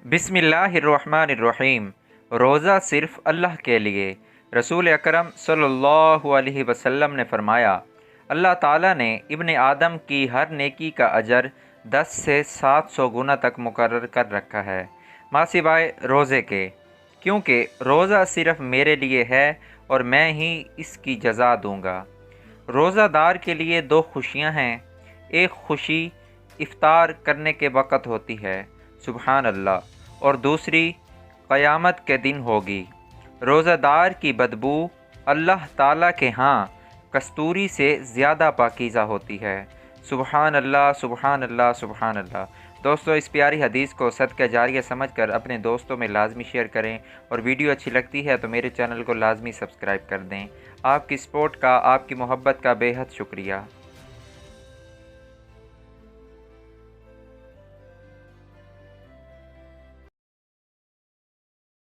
बिस्मिल्लाहिर्रहमानिर्रहीम। रोज़ा सिर्फ़ अल्लाह के लिए। रसूल अकरम सल्लल्लाहु अलैहि वसल्लम ने फ़रमाया, अल्लाह ताला ने इब्ने आदम की हर नेकी का अजर 10 से 700 गुना तक मुकर्रर कर रखा है, माँ सिवाय रोज़े के, क्योंकि रोज़ा सिर्फ़ मेरे लिए है और मैं ही इसकी जज़ा दूँगा। रोज़ादार के लिए दो खुशियाँ हैं। एक खुशी इफ़्तार करने के वक़्त होती है, सुबहान अल्लाह, और दूसरी क़यामत के दिन होगी। रोज़ादार की बदबू अल्लाह ताला के यहाँ कस्तूरी से ज़्यादा पाकीज़ा होती है। सुबहान अल्लाह, सुबहान अल्लाह, सुबहान अल्लाह। दोस्तों, इस प्यारी हदीस को सदका जारिया समझकर अपने दोस्तों में लाजमी शेयर करें, और वीडियो अच्छी लगती है तो मेरे चैनल को लाजमी सब्सक्राइब कर दें। आपकी सपोर्ट का, आपकी मोहब्बत का बेहद शुक्रिया।